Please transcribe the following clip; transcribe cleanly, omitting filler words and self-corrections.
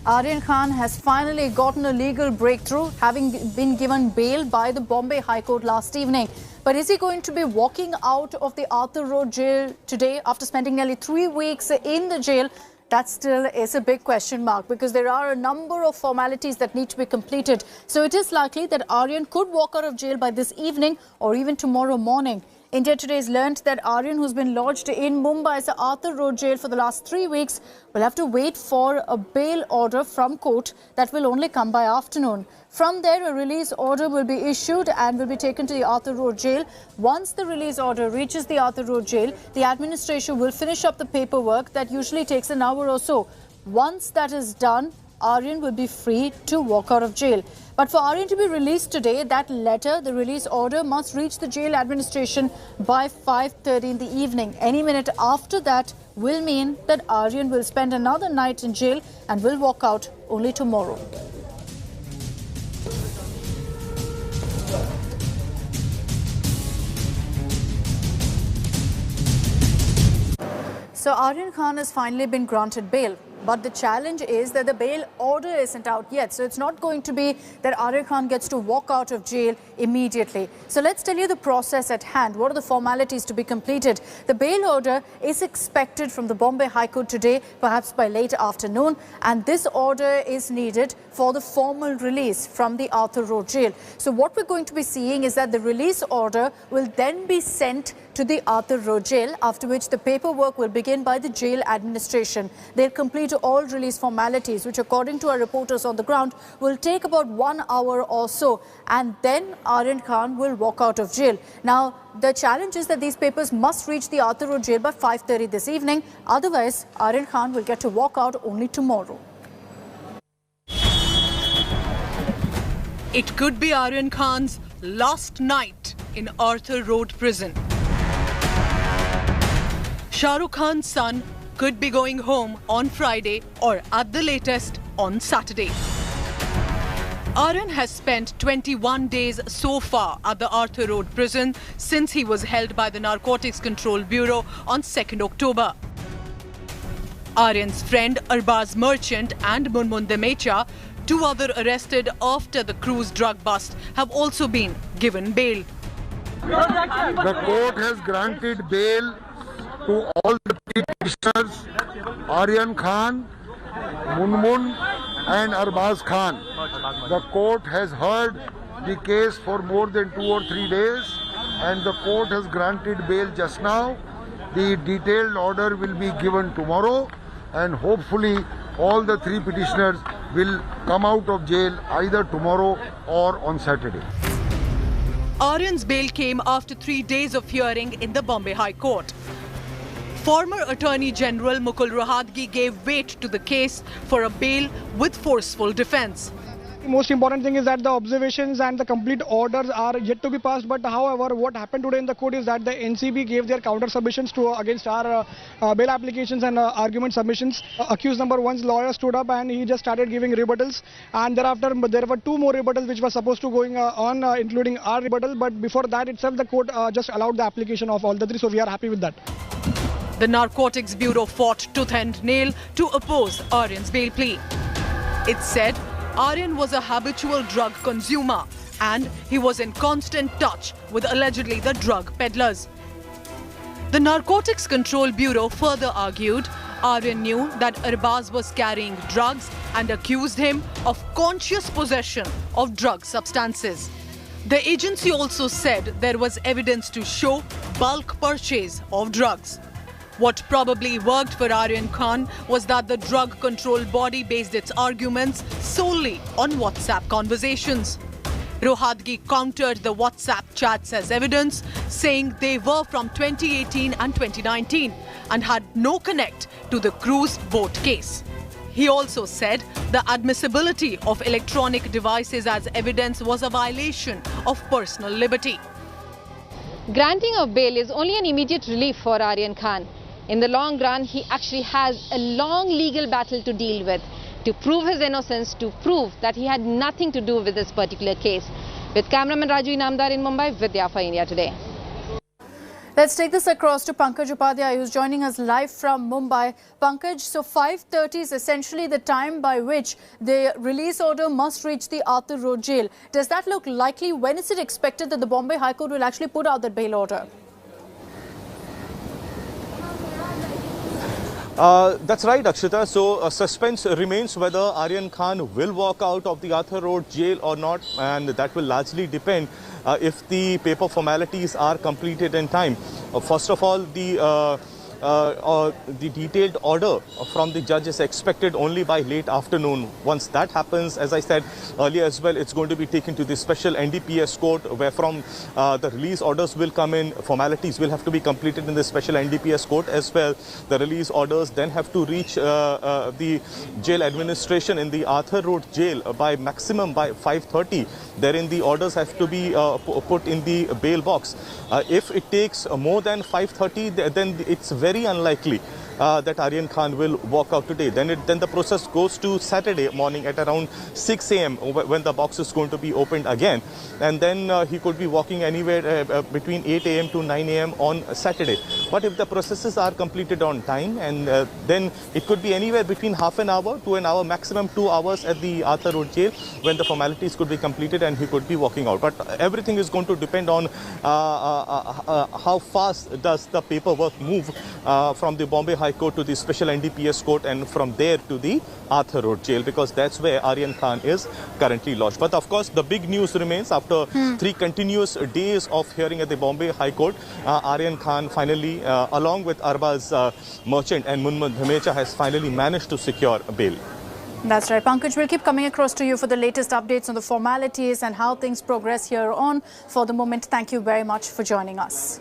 Aryan Khan has finally gotten a legal breakthrough, having been given bail by the Bombay High Court last evening. But is he going to be walking out of the Arthur Road jail today after spending nearly 3 weeks in the jail? That still is a big question mark, because there are a number of formalities that need to be completed. So it is likely that Aryan could walk out of jail by this evening or even tomorrow morning. India Today has learnt that Aryan, who's been lodged in Mumbai's Arthur Road jail for the last 3 weeks, will have to wait for a bail order from court that will only come by afternoon. From there, a release order will be issued and will be taken to the Arthur Road jail. Once the release order reaches the Arthur Road jail, the administration will finish up the paperwork that usually takes an hour or so. Once that is done, Aryan will be free to walk out of jail. But for Aryan to be released today, that letter, the release order, must reach the jail administration by 5:30 in the evening. Any minute after that will mean that Aryan will spend another night in jail and will walk out only tomorrow. So Aryan Khan has finally been granted bail. But the challenge is that the bail order isn't out yet. So it's not going to be that Aryan Khan gets to walk out of jail immediately. So let's tell you the process at hand. What are the formalities to be completed? The bail order is expected from the Bombay High Court today, perhaps by late afternoon. And this order is needed for the formal release from the Arthur Road jail. So what we're going to be seeing is that the release order will then be sent to the Arthur Road jail, after which the paperwork will begin by the jail administration. They'll complete all release formalities, which according to our reporters on the ground will take about 1 hour or so, and then Aryan Khan will walk out of jail. Now, the challenge is that these papers must reach the Arthur Road jail by 5:30 this evening. Otherwise, Aryan Khan will get to walk out only tomorrow. It could be Aryan Khan's last night in Arthur Road prison. Shah Rukh Khan's son could be going home on Friday or at the latest on Saturday. Aryan has spent 21 days so far at the Arthur Road prison since he was held by the Narcotics Control Bureau on 2nd October. Aryan's friend Arbaz Merchant and Munmun Demecha, 2 other arrested after the cruise drug bust, have also been given bail. The court has granted bail to all the petitioners, Aryan Khan, Munmun and Arbaz Khan. The court has heard the case for more than 2 or 3 days, and the court has granted bail just now. The detailed order will be given tomorrow, and hopefully all the 3 petitioners will come out of jail either tomorrow or on Saturday. Aryan's bail came after 3 days of hearing in the Bombay High Court. Former Attorney General Mukul Rohatgi gave weight to the case for a bail with forceful defence. The most important thing is that the observations and the complete orders are yet to be passed. But however, what happened today in the court is that the NCB gave their counter submissions against our bail applications and argument submissions. Accused number 1's lawyer stood up and he just started giving rebuttals. And thereafter, there were 2 more rebuttals which were supposed to going on, including our rebuttal. But before that itself, the court just allowed the application of all the 3. So we are happy with that. The Narcotics Bureau fought tooth and nail to oppose Aryan's bail plea. It said Aryan was a habitual drug consumer and he was in constant touch with allegedly the drug peddlers. The Narcotics Control Bureau further argued Aryan knew that Arbaz was carrying drugs and accused him of conscious possession of drug substances. The agency also said there was evidence to show bulk purchase of drugs. What probably worked for Aryan Khan was that the drug control body based its arguments solely on WhatsApp conversations. Rohatgi countered the WhatsApp chats as evidence, saying they were from 2018 and 2019 and had no connect to the cruise boat case. He also said the admissibility of electronic devices as evidence was a violation of personal liberty. Granting of bail is only an immediate relief for Aryan Khan. In the long run, he actually has a long legal battle to deal with, to prove his innocence, to prove that he had nothing to do with this particular case. With cameraman Raju Inamdar in Mumbai, Vidya for India Today. Let's take this across to Pankaj Upadhyay, who's joining us live from Mumbai. Pankaj, so 5:30 is essentially the time by which the release order must reach the Arthur Road jail. Does that look likely? When is it expected that the Bombay High Court will actually put out that bail order? That's right, Akshita. So suspense remains whether Aryan Khan will walk out of the Arthur Road jail or not, and that will largely depend if the paper formalities are completed in time. First of all, the detailed order from the judge is expected only by late afternoon. Once that happens, as I said earlier as well, it's going to be taken to the special NDPS court, where from the release orders will come in. Formalities will have to be completed in the special NDPS court as well. The release orders then have to reach the jail administration in the Arthur Road jail by maximum by 5:30. Therein the orders have to be put in the bail box. If it takes more than 5:30, then it's very unlikely that Aryan Khan will walk out today. Then the process goes to Saturday morning at around 6 a.m. when the box is going to be opened again. And then he could be walking anywhere between 8 a.m. to 9 a.m. on Saturday. But if the processes are completed on time, and then it could be anywhere between half an hour to an hour, maximum 2 hours at the Arthur Road jail when the formalities could be completed and he could be walking out. But everything is going to depend on how fast does the paperwork move from the Bombay High Court to the special NDPS court, and from there to the Arthur Road jail, because that's where Aryan Khan is currently lodged. But of course, the big news remains after 3 continuous days of hearing at the Bombay High Court, Aryan Khan finally, along with Arbaz Merchant and Munmun Dhamecha, has finally managed to secure bail. That's right. Pankaj, we'll keep coming across to you for the latest updates on the formalities and how things progress here on. For the moment, thank you very much for joining us.